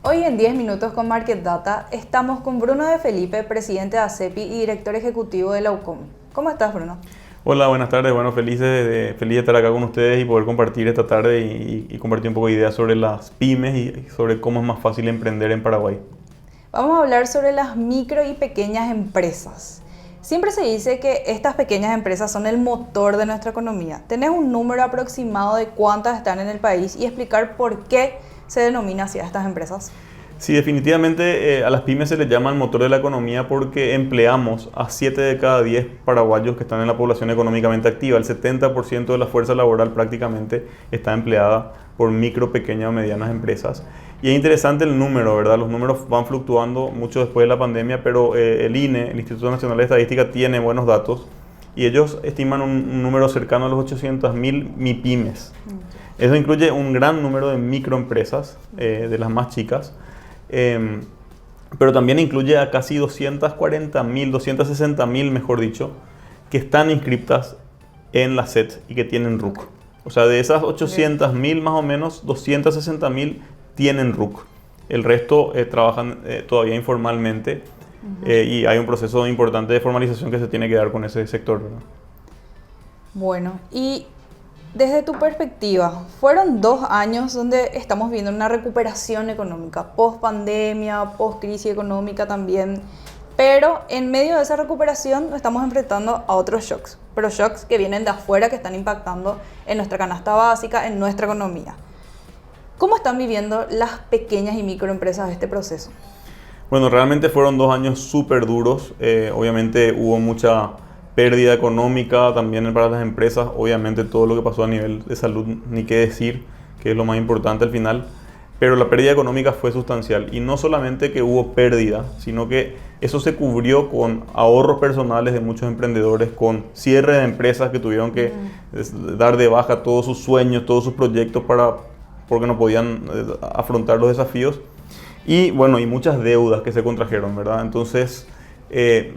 Hoy en 10 minutos con Market Data estamos con Bruno de Felipe, presidente de ACEPI y director ejecutivo de la UCOM. ¿Cómo estás, Bruno? Hola, buenas tardes. Bueno, feliz de estar acá con ustedes y poder compartir esta tarde y compartir un poco de ideas sobre las pymes y sobre cómo es más fácil emprender en Paraguay. Vamos a hablar sobre las micro y pequeñas empresas. Siempre se dice que estas pequeñas empresas son el motor de nuestra economía. ¿Tenés un número aproximado de cuántas están en el país y explicar por qué se denomina así a estas empresas? Sí, definitivamente a las pymes se les llama el motor de la economía porque empleamos a 7 de cada 10 paraguayos que están en la población económicamente activa. El 70% de la fuerza laboral prácticamente está empleada por micro, pequeñas o medianas empresas. Y es interesante el número, ¿verdad? Los números van fluctuando mucho después de la pandemia, pero el INE, el Instituto Nacional de Estadística, tiene buenos datos y ellos estiman un número cercano a los 800.000 MIPYMES. Eso incluye un gran número de microempresas, de las más chicas, pero también incluye a casi 240.000, 260.000, mejor dicho, que están inscritas en la SET y que tienen RUC. O sea, de esas 800.000 más o menos, 260.000 tienen RUC. El resto trabajan todavía informalmente y hay un proceso importante de formalización que se tiene que dar con ese sector, ¿verdad? Bueno, y desde tu perspectiva, fueron 2 años donde estamos viendo una recuperación económica, post pandemia, post crisis económica también, pero en medio de esa recuperación nos estamos enfrentando a otros shocks, pero shocks que vienen de afuera que están impactando en nuestra canasta básica, en nuestra economía. ¿Cómo están viviendo las pequeñas y microempresas este proceso? Bueno, realmente fueron 2 años súper duros. Obviamente hubo mucha pérdida económica también para las empresas. Obviamente todo lo que pasó a nivel de salud, ni qué decir, que es lo más importante al final. Pero la pérdida económica fue sustancial. Y no solamente que hubo pérdida, sino que eso se cubrió con ahorros personales de muchos emprendedores, con cierre de empresas que tuvieron que dar de baja todos sus sueños, todos sus proyectos porque no podían afrontar los desafíos. Y bueno, y muchas deudas que se contrajeron, ¿verdad? Entonces,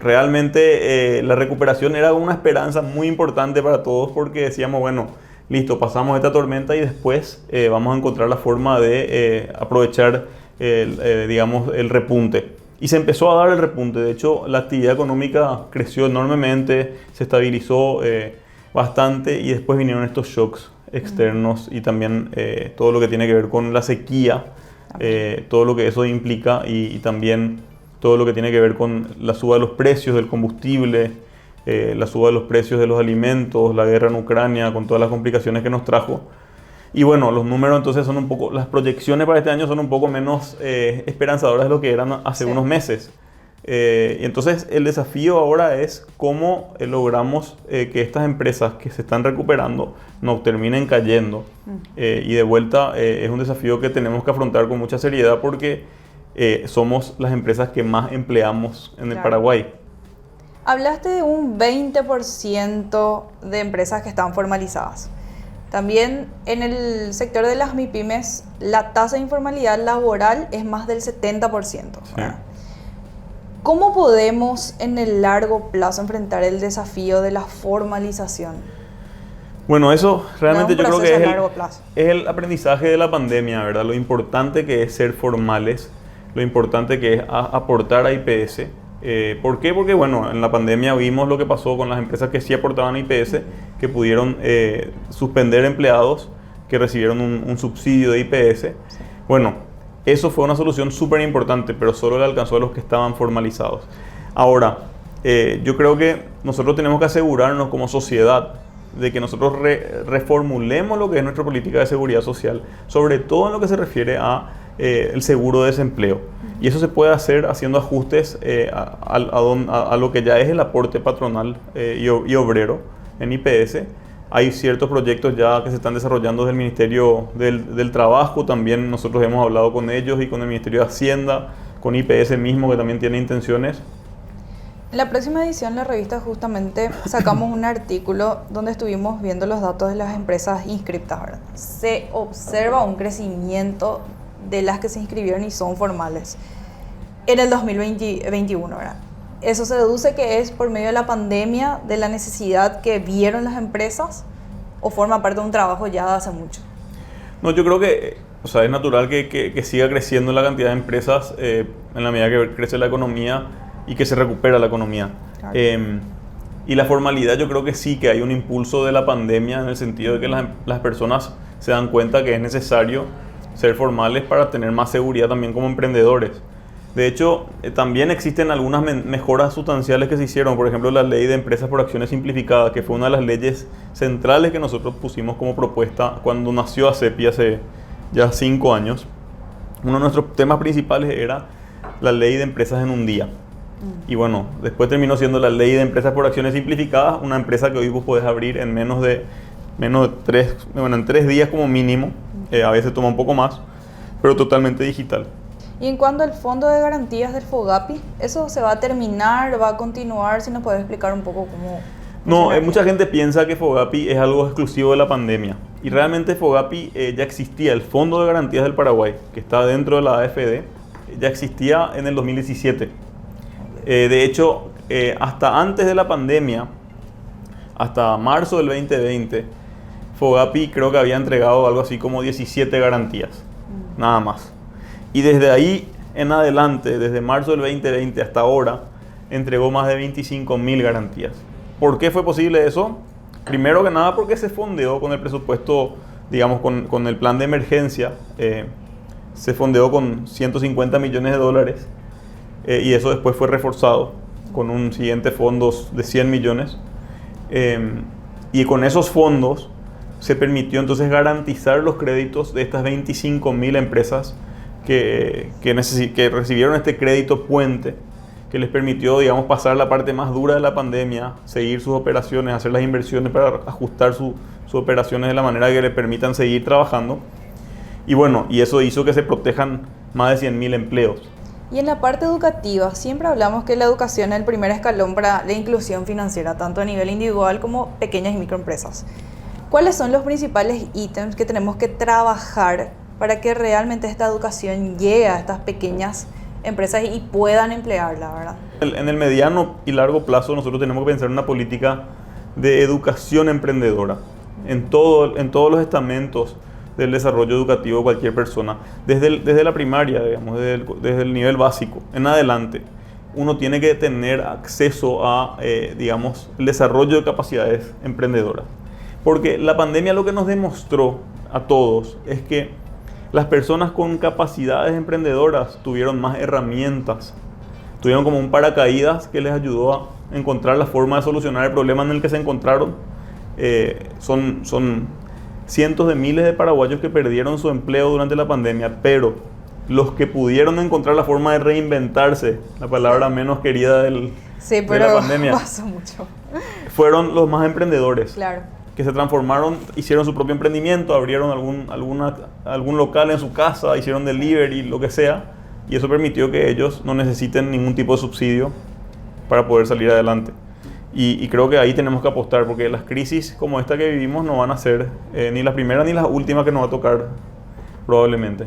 realmente la recuperación era una esperanza muy importante para todos porque decíamos, bueno, listo, pasamos esta tormenta y después vamos a encontrar la forma de aprovechar, digamos, el repunte. Y se empezó a dar el repunte. De hecho, la actividad económica creció enormemente, se estabilizó bastante y después vinieron estos shocks externos y también todo lo que tiene que ver con la sequía, todo lo que eso implica y también todo lo que tiene que ver con la suba de los precios del combustible, la suba de los precios de los alimentos, la guerra en Ucrania con todas las complicaciones que nos trajo. Y bueno, los números entonces son un poco, las proyecciones para este año son un poco menos esperanzadoras de lo que eran hace unos meses. Y entonces el desafío ahora es cómo logramos que estas empresas que se están recuperando no terminen cayendo. Y de vuelta es un desafío que tenemos que afrontar con mucha seriedad porque somos las empresas que más empleamos en el Paraguay. Hablaste de un 20% de empresas que están formalizadas. También en el sector de las MIPYMES la tasa de informalidad laboral es más del 70%. ¿Cómo podemos en el largo plazo enfrentar el desafío de la formalización? Bueno, eso realmente yo creo que es el aprendizaje de la pandemia, ¿verdad? Lo importante que es ser formales, lo importante que es aportar a IPS. ¿Por qué? Porque bueno, en la pandemia vimos lo que pasó con las empresas que sí aportaban a IPS, que pudieron suspender empleados que recibieron un subsidio de IPS. Bueno, eso fue una solución súper importante, pero solo le alcanzó a los que estaban formalizados. Ahora, yo creo que nosotros tenemos que asegurarnos como sociedad de que nosotros reformulemos lo que es nuestra política de seguridad social, sobre todo en lo que se refiere a el seguro de desempleo. Y eso se puede hacer haciendo ajustes a lo que ya es el aporte patronal y obrero en IPS. Hay ciertos proyectos ya que se están desarrollando desde el Ministerio del Trabajo. También nosotros hemos hablado con ellos y con el Ministerio de Hacienda, con IPS mismo, que también tiene intenciones. En la próxima edición de la revista justamente sacamos un artículo donde estuvimos viendo los datos de las empresas inscriptas, ¿verdad? Se observa un crecimiento de las que se inscribieron y son formales en el 2021, ¿verdad? Eso se deduce que es por medio de la pandemia, de la necesidad que vieron las empresas, o forma parte de un trabajo ya de hace mucho. No, yo creo que O sea, es natural que siga creciendo la cantidad de empresas en la medida que crece la economía y que se recupera la economía. Claro. Y la formalidad, yo creo que sí, que hay un impulso de la pandemia en el sentido de que las personas se dan cuenta que es necesario ser formales para tener más seguridad también como emprendedores. De hecho, también existen algunas mejoras sustanciales que se hicieron. Por ejemplo, la ley de empresas por acciones simplificadas, que fue una de las leyes centrales que nosotros pusimos como propuesta cuando nació ACEPI hace ya 5 años. Uno de nuestros temas principales era la ley de empresas en un día. Y bueno, después terminó siendo la ley de empresas por acciones simplificadas, una empresa que hoy vos podés abrir en menos de 3 días como mínimo, a veces toma un poco más, pero totalmente digital. Y en cuanto al fondo de garantías del FOGAPI, ¿eso se va a terminar, va a continuar? Si nos puedes explicar un poco cómo... No, mucha gente piensa que FOGAPI es algo exclusivo de la pandemia. Y realmente FOGAPI ya existía, el Fondo de Garantías del Paraguay, que está dentro de la AFD, ya existía en el 2017. De hecho, hasta antes de la pandemia, hasta marzo del 2020, FOGAPI creo que había entregado algo así como 17 garantías, nada más. Y desde ahí en adelante, desde marzo del 2020 hasta ahora, entregó más de 25.000 garantías. ¿Por qué fue posible eso? Primero que nada porque se fondeó con el presupuesto, digamos, con el plan de emergencia. Se fondeó con 150 millones de dólares y eso después fue reforzado con un siguiente fondo de 100 millones. Y con esos fondos se permitió entonces garantizar los créditos de estas 25.000 empresas que recibieron este crédito puente, que les permitió, digamos, pasar la parte más dura de la pandemia, seguir sus operaciones, hacer las inversiones para ajustar sus operaciones de la manera que les permitan seguir trabajando. Y bueno, y eso hizo que se protejan más de 100.000 empleos. Y en la parte educativa, siempre hablamos que la educación es el primer escalón para la inclusión financiera, tanto a nivel individual como pequeñas y microempresas. ¿Cuáles son los principales ítems que tenemos que trabajar para que realmente esta educación llegue a estas pequeñas empresas y puedan emplearla, verdad? En el mediano y largo plazo nosotros tenemos que pensar en una política de educación emprendedora en todos los estamentos del desarrollo educativo de cualquier persona, desde la primaria, digamos, desde el nivel básico en adelante. Uno tiene que tener acceso a, digamos, el desarrollo de capacidades emprendedoras. Porque la pandemia lo que nos demostró a todos es que las personas con capacidades emprendedoras tuvieron más herramientas, tuvieron como un paracaídas que les ayudó a encontrar la forma de solucionar el problema en el que se encontraron. Son cientos de miles de paraguayos que perdieron su empleo durante la pandemia, pero los que pudieron encontrar la forma de reinventarse, la palabra menos querida de la pandemia, pasó mucho, fueron los más emprendedores. Claro. Que se transformaron, hicieron su propio emprendimiento, abrieron algún local en su casa, hicieron delivery, lo que sea, y eso permitió que ellos no necesiten ningún tipo de subsidio para poder salir adelante. Y creo que ahí tenemos que apostar, porque las crisis como esta que vivimos no van a ser ni las primeras ni las últimas que nos va a tocar probablemente.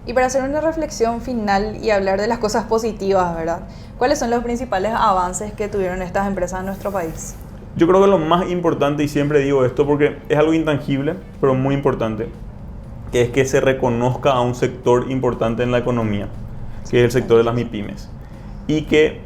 Y para hacer una reflexión final y hablar de las cosas positivas, ¿verdad? ¿Cuáles son los principales avances que tuvieron estas empresas en nuestro país? Yo creo que lo más importante, y siempre digo esto porque es algo intangible, pero muy importante, que es que se reconozca a un sector importante en la economía, que es el sector de las MIPYMES. Y que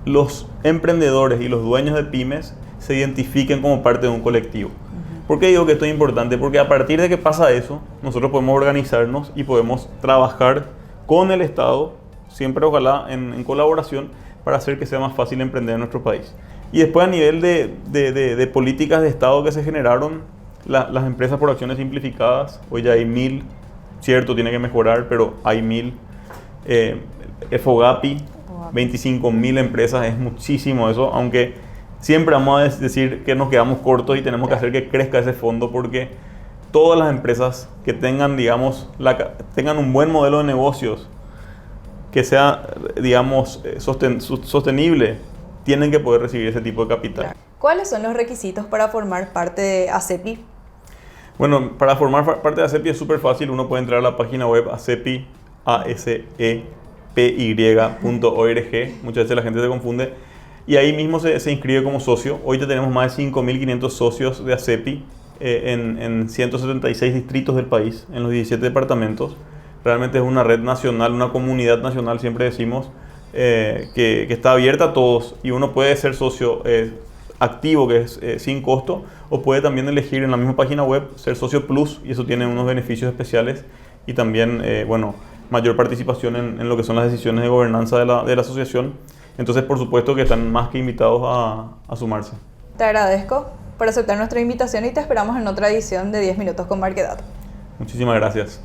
los emprendedores y los dueños de pymes se identifiquen como parte de un colectivo. ¿Por qué digo que esto es importante? Porque a partir de que pasa eso, nosotros podemos organizarnos y podemos trabajar con el Estado, siempre ojalá en colaboración, para hacer que sea más fácil emprender en nuestro país. Y después a nivel de políticas de Estado que se generaron, las empresas por acciones simplificadas, hoy ya hay 1.000, cierto, tiene que mejorar, pero hay 1.000. FOGAPI, 25.000 empresas, es muchísimo eso, aunque siempre vamos a decir que nos quedamos cortos y tenemos que hacer que crezca ese fondo, porque todas las empresas que tengan, digamos, tengan un buen modelo de negocios, que sea, digamos, sostenible, tienen que poder recibir ese tipo de capital. Claro. ¿Cuáles son los requisitos para formar parte de ACEPI? Bueno, para formar parte de ACEPI es súper fácil. Uno puede entrar a la página web ACEPI, ASEPY.org. Muchas veces la gente se confunde. Y ahí mismo se inscribe como socio. Hoy ya tenemos más de 5.500 socios de ACEPI. en 176 distritos del país, en los 17 departamentos. Realmente es una red nacional, una comunidad nacional, siempre decimos, que está abierta a todos, y uno puede ser socio activo, que es sin costo, o puede también elegir en la misma página web ser socio plus, y eso tiene unos beneficios especiales y también bueno, mayor participación en lo que son las decisiones de gobernanza de la asociación. Entonces, por supuesto que están más que invitados a sumarse. Te agradezco por aceptar nuestra invitación y te esperamos en otra edición de 10 minutos con Marquedat. Muchísimas gracias.